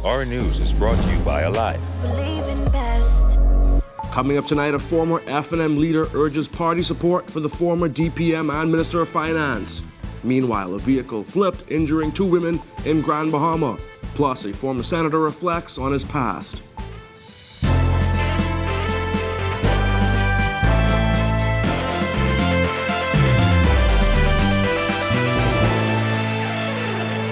Our News is brought to you by Alive. Coming up tonight, a former F&M leader urges party support for the former DPM and Minister of Finance. Meanwhile, a vehicle flipped, injuring 2 women in Grand Bahama. Plus, a former senator reflects on his past.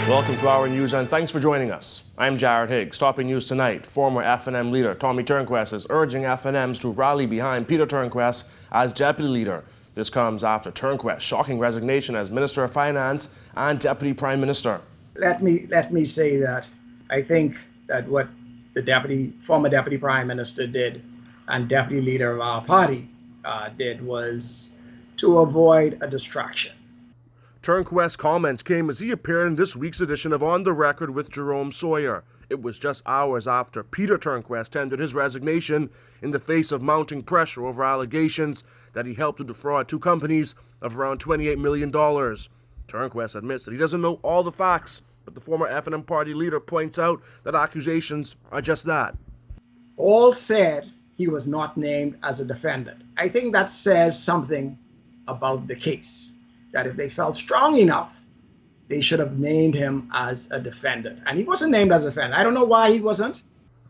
Welcome to Our News, and thanks for joining us. I'm Jared Higgs. Topping news tonight, former F&M leader Tommy Turnquest is urging F&Ms to rally behind Peter Turnquest as deputy leader. This comes after Turnquest's shocking resignation as Minister of Finance and Deputy Prime Minister. Let me say that I think that what the former Deputy Prime Minister did and Deputy Leader of our party did was to avoid a distraction. Turnquest's comments came as he appeared in this week's edition of On the Record with Jerome Sawyer. It was just hours after Peter Turnquest tendered his resignation in the face of mounting pressure over allegations that he helped to defraud 2 companies of around $28 million. Turnquest admits that he doesn't know all the facts, but the former F&M party leader points out that accusations are just that. All said he was not named as a defendant. I think that says something about the case, that if they felt strong enough, they should have named him as a defendant. And he wasn't named as a defendant. I don't know why he wasn't.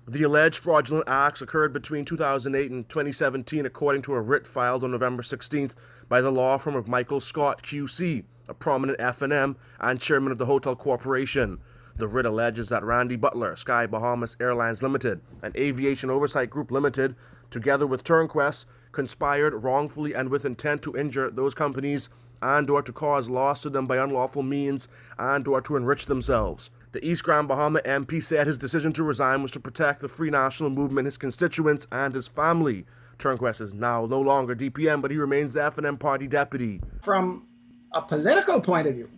The alleged fraudulent acts occurred between 2008 and 2017, according to a writ filed on November 16th by the law firm of Michael Scott QC, a prominent F&M and chairman of the Hotel Corporation. The writ alleges that Randy Butler, Sky Bahamas Airlines Limited, and Aviation Oversight Group Limited, together with Turnquest, conspired wrongfully and with intent to injure those companies and or to cause loss to them by unlawful means and or to enrich themselves. The East Grand Bahama MP said his decision to resign was to protect the Free National Movement, his constituents, and his family. Turnquest is now no longer DPM, but he remains the F&M party deputy. From a political point of view,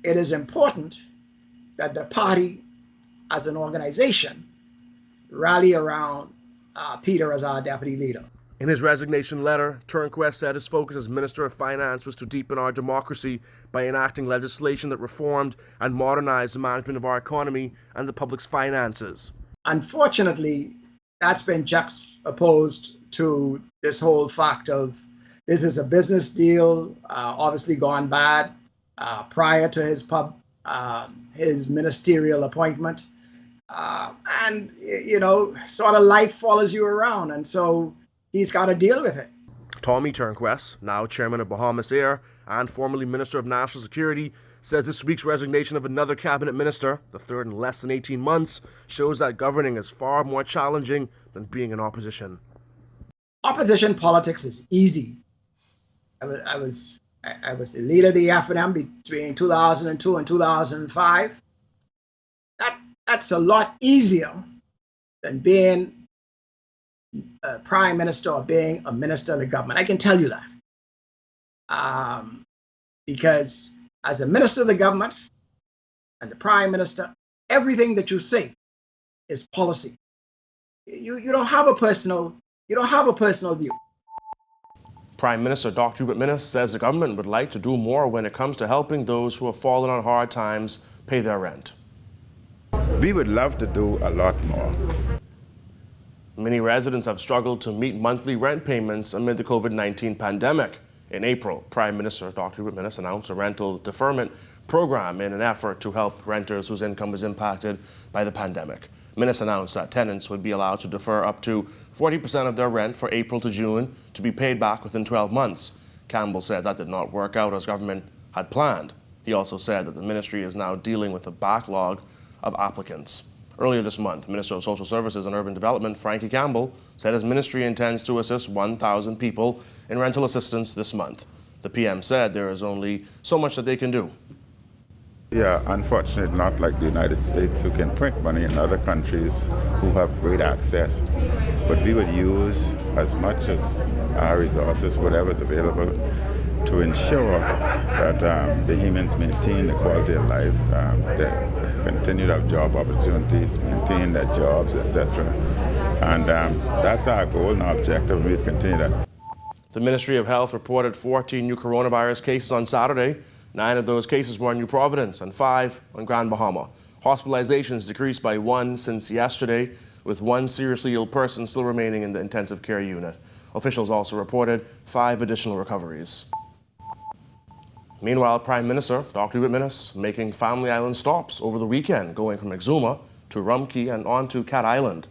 it is important that the party as an organization rally around Peter as our deputy leader. In his resignation letter, Turnquest said his focus as Minister of Finance was to deepen our democracy by enacting legislation that reformed and modernized the management of our economy and the public's finances. Unfortunately, that's been juxtaposed to this whole fact of this is a business deal, obviously gone bad prior to his ministerial appointment. And, sort of life follows you around. And so he's got to deal with it. Tommy Turnquest, now chairman of Bahamas Air and formerly Minister of National Security, says this week's resignation of another cabinet minister, the third in less than 18 months, shows that governing is far more challenging than being in opposition. Opposition politics is easy. I was the leader of the F&M between 2002 and 2005. That's a lot easier than being a prime minister or being a minister of the government. I can tell you that. Because as a minister of the government and the prime minister, everything that you say is policy. You don't have a personal view. Prime Minister Dr. Hubert Minnis says the government would like to do more when it comes to helping those who have fallen on hard times pay their rent. We would love to do a lot more. Many residents have struggled to meet monthly rent payments amid the COVID-19 pandemic. In April, Prime Minister Dr. Hubert Minnis announced a rental deferment program in an effort to help renters whose income was impacted by the pandemic. Minnis announced that tenants would be allowed to defer up to 40% of their rent for April to June to be paid back within 12 months. Campbell said that did not work out as government had planned. He also said that the ministry is now dealing with a backlog of applicants. Earlier this month, Minister of Social Services and Urban Development Frankie Campbell said his ministry intends to assist 1,000 people in rental assistance this month. The PM said there is only so much that they can do. Yeah, unfortunately not like the United States, who can print money, in other countries who have great access. But we would use as much as our resources, whatever's available, to ensure that Bahamians maintain the quality of life, they continue to have job opportunities, maintain their jobs, etc. And that's our goal and our objective, and we'll continue that. The Ministry of Health reported 14 new coronavirus cases on Saturday. 9 of those cases were in New Providence and 5 on Grand Bahama. Hospitalizations decreased by 1 since yesterday, with 1 seriously ill person still remaining in the intensive care unit. Officials also reported 5 additional recoveries. Meanwhile, Prime Minister Dr. Whitminnis making Family Island stops over the weekend, going from Exuma to Rumkey and on to Cat Island.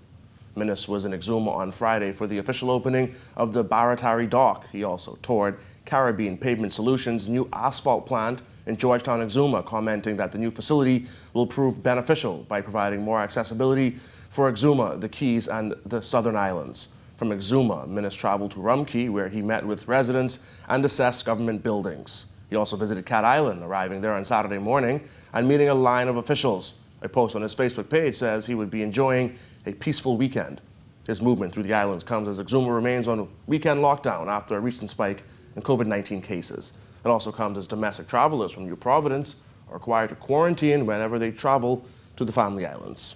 Minnis was in Exuma on Friday for the official opening of the Baratari Dock. He also toured Caribbean Pavement Solutions' new asphalt plant in Georgetown, Exuma, commenting that the new facility will prove beneficial by providing more accessibility for Exuma, the Keys, and the Southern Islands. From Exuma, Minnis traveled to Rumkey, where he met with residents and assessed government buildings. He also visited Cat Island, arriving there on Saturday morning and meeting a line of officials. A post on his Facebook page says he would be enjoying a peaceful weekend. His movement through the islands comes as Exuma remains on weekend lockdown after a recent spike in COVID-19 cases. It also comes as domestic travelers from New Providence are required to quarantine whenever they travel to the Family Islands.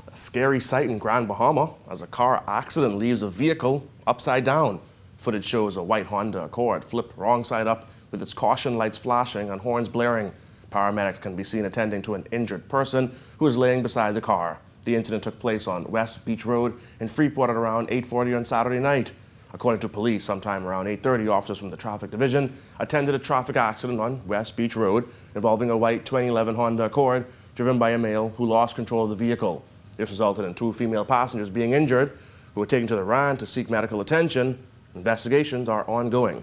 A scary sight in Grand Bahama as a car accident leaves a vehicle upside down. Footage shows a white Honda Accord flip wrong side up with its caution lights flashing and horns blaring. Paramedics can be seen attending to an injured person who is laying beside the car. The incident took place on West Beach Road in Freeport at around 8:40 on Saturday night. According to police, sometime around 8:30, officers from the traffic division attended a traffic accident on West Beach Road involving a white 2011 Honda Accord driven by a male who lost control of the vehicle. This resulted in 2 female passengers being injured, who were taken to the RAN to seek medical attention. Investigations are ongoing.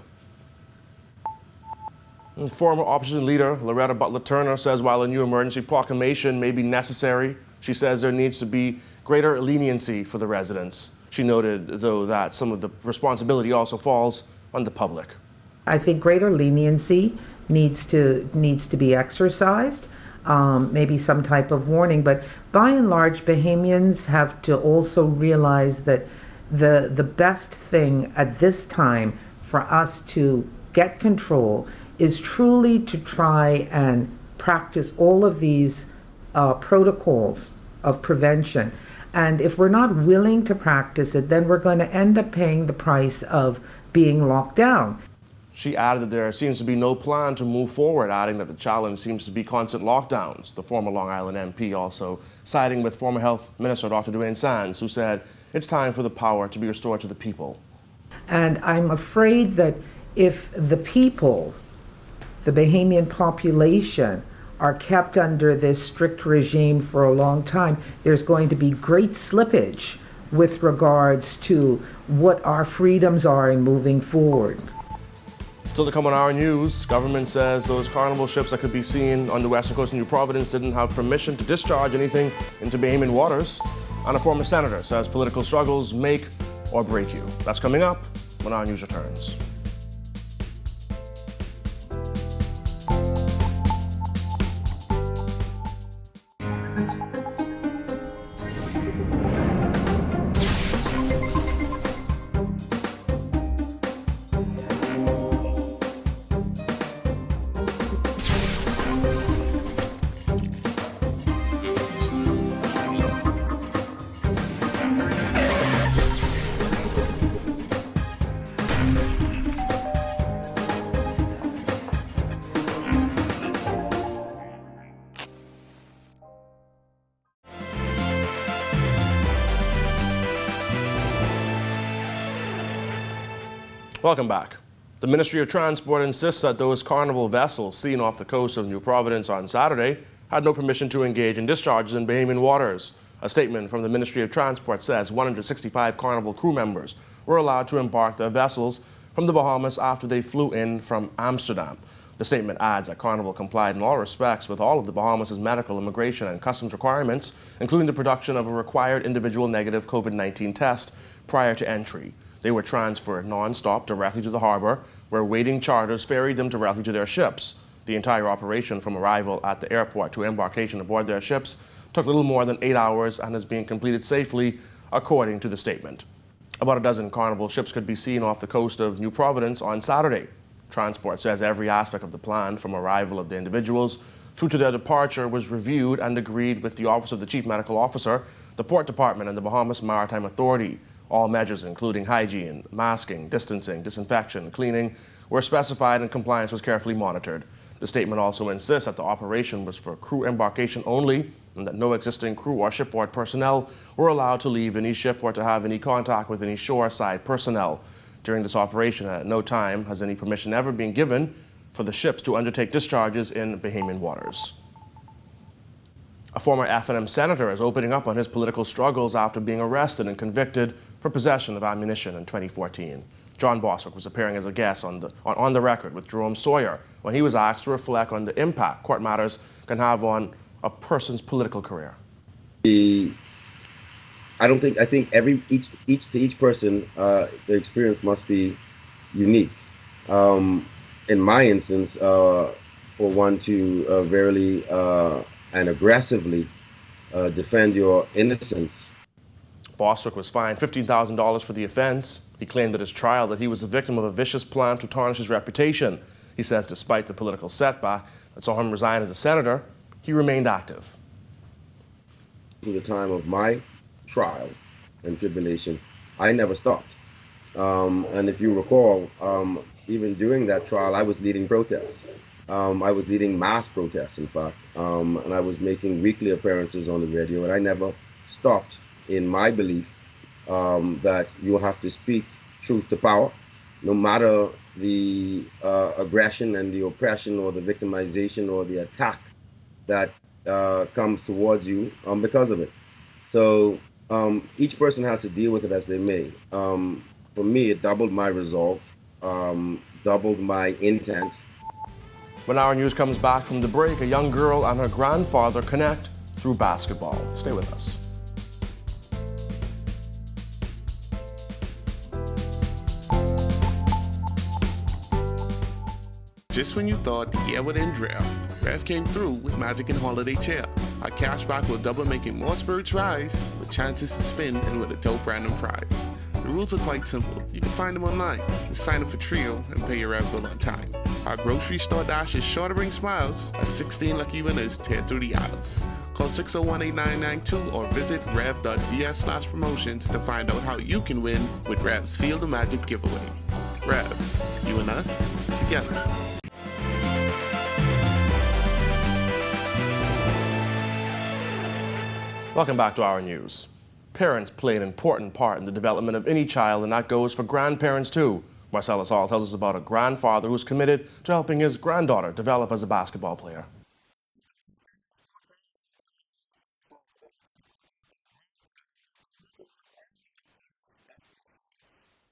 And former opposition leader Loretta Butler Turner says while a new emergency proclamation may be necessary, she says there needs to be greater leniency for the residents. She noted, though, that some of the responsibility also falls on the public. I think greater leniency needs to be exercised, maybe some type of warning, but by and large, Bahamians have to also realize that the best thing at this time for us to get control is truly to try and practice all of these protocols of prevention. And if we're not willing to practice it, then we're going to end up paying the price of being locked down. She added that there seems to be no plan to move forward, adding that the challenge seems to be constant lockdowns. The former Long Island MP also siding with former Health Minister Dr. Dwayne Sands, who said it's time for the power to be restored to the people. And I'm afraid that if the people, the Bahamian population, are kept under this strict regime for a long time, there's going to be great slippage with regards to what our freedoms are in moving forward. Still to come on Our News, government says those Carnival ships that could be seen on the western coast of New Providence didn't have permission to discharge anything into Bahamian waters. And a former senator says political struggles make or break you. That's coming up when Our News returns. Welcome back. The Ministry of Transport insists that those Carnival vessels seen off the coast of New Providence on Saturday had no permission to engage in discharges in Bahamian waters. A statement from the Ministry of Transport says 165 Carnival crew members were allowed to embark their vessels from the Bahamas after they flew in from Amsterdam. The statement adds that Carnival complied in all respects with all of the Bahamas' medical, immigration, and customs requirements, including the production of a required individual negative COVID-19 test prior to entry. They were transferred non-stop directly to the harbor, where waiting charters ferried them directly to their ships. The entire operation from arrival at the airport to embarkation aboard their ships took little more than 8 hours and is being completed safely, according to the statement. About a dozen Carnival ships could be seen off the coast of New Providence on Saturday. Transport says every aspect of the plan, from arrival of the individuals through to their departure, was reviewed and agreed with the Office of the Chief Medical Officer, the Port Department, and the Bahamas Maritime Authority. All measures, including hygiene, masking, distancing, disinfection, cleaning, were specified and compliance was carefully monitored. The statement also insists that the operation was for crew embarkation only and that no existing crew or shipboard personnel were allowed to leave any ship or to have any contact with any shoreside personnel. During this operation, at no time has any permission ever been given for the ships to undertake discharges in Bahamian waters. A former F&M senator is opening up on his political struggles after being arrested and convicted for possession of ammunition in 2014. John Boswick was appearing as a guest on the record with Jerome Sawyer when he was asked to reflect on the impact court matters can have on a person's political career. I think each person, the experience must be unique. In my instance, for one to verily and aggressively defend your innocence. Boswick was fined $15,000 for the offense. He claimed at his trial that he was the victim of a vicious plan to tarnish his reputation. He says despite the political setback that saw him resign as a senator, he remained active. Through the time of my trial and tribulation, I never stopped. And if you recall, even during that trial, I was leading protests. I was leading mass protests, in fact, and I was making weekly appearances on the radio, and I never stopped in my belief that you have to speak truth to power, no matter the aggression and the oppression or the victimization or the attack that comes towards you because of it. So each person has to deal with it as they may. For me, it doubled my resolve, doubled my intent. When Our News comes back from the break, a young girl and her grandfather connect through basketball. Stay with us. Just when you thought the year would end drought, Rev came through with Magic and Holiday Cheer. Our cashback will double, making more spirits rise, with chances to spin and with a dope random prize. The rules are quite simple. You can find them online. Just sign up for Trio and pay your Rev bill on time. Our grocery store dash is sure to bring smiles as 16 lucky winners tear through the aisles. Call 601-8992 or visit rev.bs/promotions to find out how you can win with Rev's Field of Magic giveaway. Rev, you and us, together. Welcome back to Our News. Parents play an important part in the development of any child, and that goes for grandparents too. Marcellus Hall tells us about a grandfather who's committed to helping his granddaughter develop as a basketball player.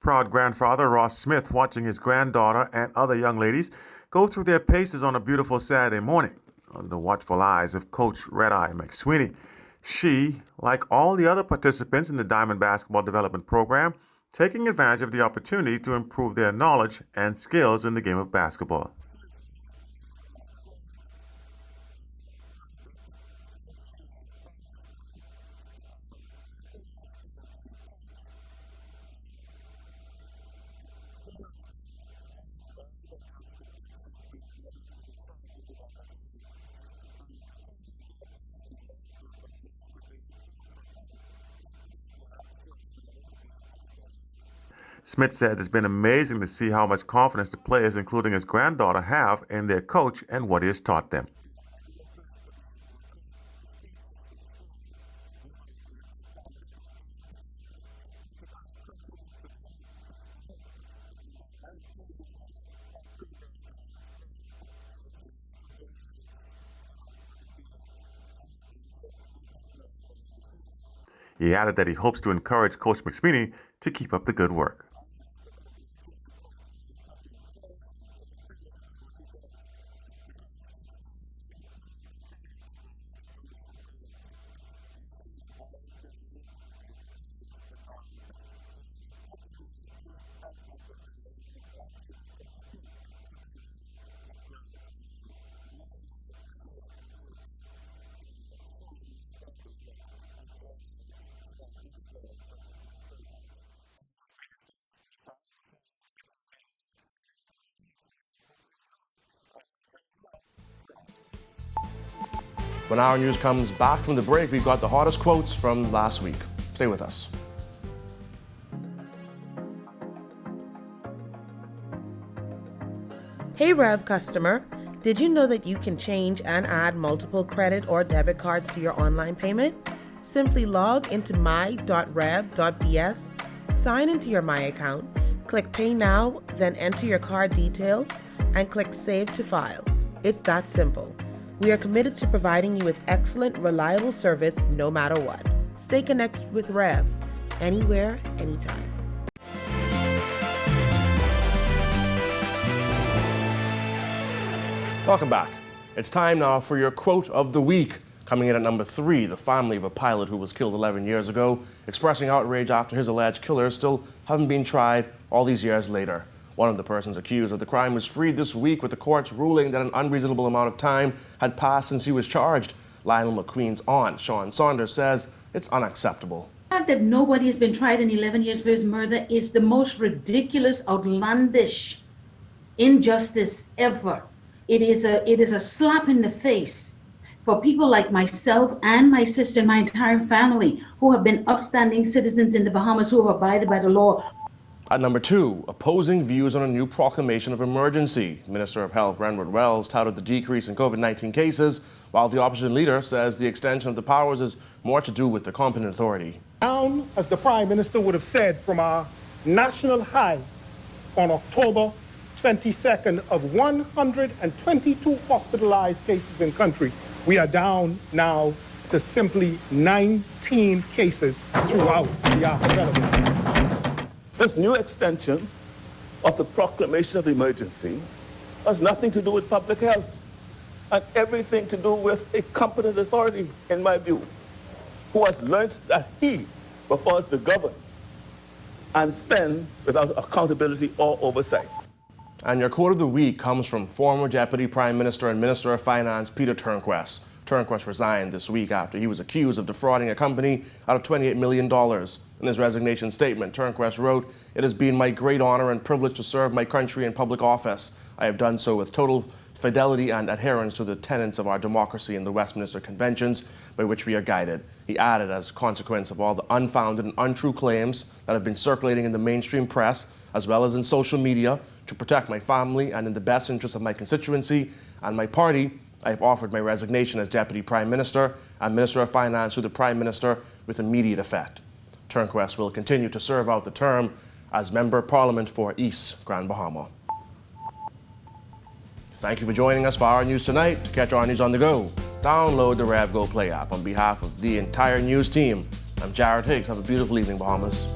Proud grandfather Ross Smith watching his granddaughter and other young ladies go through their paces on a beautiful Saturday morning under the watchful eyes of Coach Red Eye McSweeney. She, like all the other participants in the Diamond Basketball Development Program, taking advantage of the opportunity to improve their knowledge and skills in the game of basketball. Smith said it's been amazing to see how much confidence the players, including his granddaughter, have in their coach and what he has taught them. He added that he hopes to encourage Coach McSweeney to keep up the good work. When Our News comes back from the break, we've got the hottest quotes from last week. Stay with us. Hey Rev customer, Did you know that you can change and add multiple credit or debit cards to your online payment? Simply log into my.rev.bs, sign into your My account, click Pay Now, then enter your card details, and click Save to File. It's that simple. We are committed to providing you with excellent, reliable service no matter what. Stay connected with Rev, anywhere, anytime. Welcome back. It's time now for your quote of the week. Coming in at number 3, the family of a pilot who was killed 11 years ago, expressing outrage after his alleged killers still haven't been tried all these years later. One of the persons accused of the crime was freed this week with the court's ruling that an unreasonable amount of time had passed since he was charged. Lionel McQueen's aunt, Sean Saunders, says it's unacceptable. The fact that nobody has been tried in 11 years for his murder is the most ridiculous, outlandish injustice ever. It is a slap in the face for people like myself and my sister and my entire family who have been upstanding citizens in the Bahamas who have abided by the law. At number 2, opposing views on a new proclamation of emergency. Minister of Health Renward Wells touted the decrease in COVID-19 cases, while the opposition leader says the extension of the powers is more to do with the competent authority. Down, as the Prime Minister would have said, from our national high on October 22nd of 122 hospitalized cases in country, we are down now to simply 19 cases throughout the archipelago. This new extension of the proclamation of emergency has nothing to do with public health and everything to do with a competent authority, in my view, who has learned that he prefers to govern and spend without accountability or oversight. And your quote of the week comes from former Deputy Prime Minister and Minister of Finance Peter Turnquest. Turnquest resigned this week after he was accused of defrauding a company out of $28 million. In his resignation statement, Turnquest wrote, "It has been my great honor and privilege to serve my country in public office. I have done so with total fidelity and adherence to the tenets of our democracy and the Westminster Conventions by which we are guided." He added, as a consequence of all the unfounded and untrue claims that have been circulating in the mainstream press, as well as in social media, to protect my family and in the best interest of my constituency and my party, I have offered my resignation as Deputy Prime Minister and Minister of Finance to the Prime Minister with immediate effect. Turnquest will continue to serve out the term as Member of Parliament for East Grand Bahama. Thank you for joining us for Our News Tonight. To catch our news on the go, download the Rev Go Play app. On behalf of the entire news team, I'm Jared Higgs. Have a beautiful evening, Bahamas.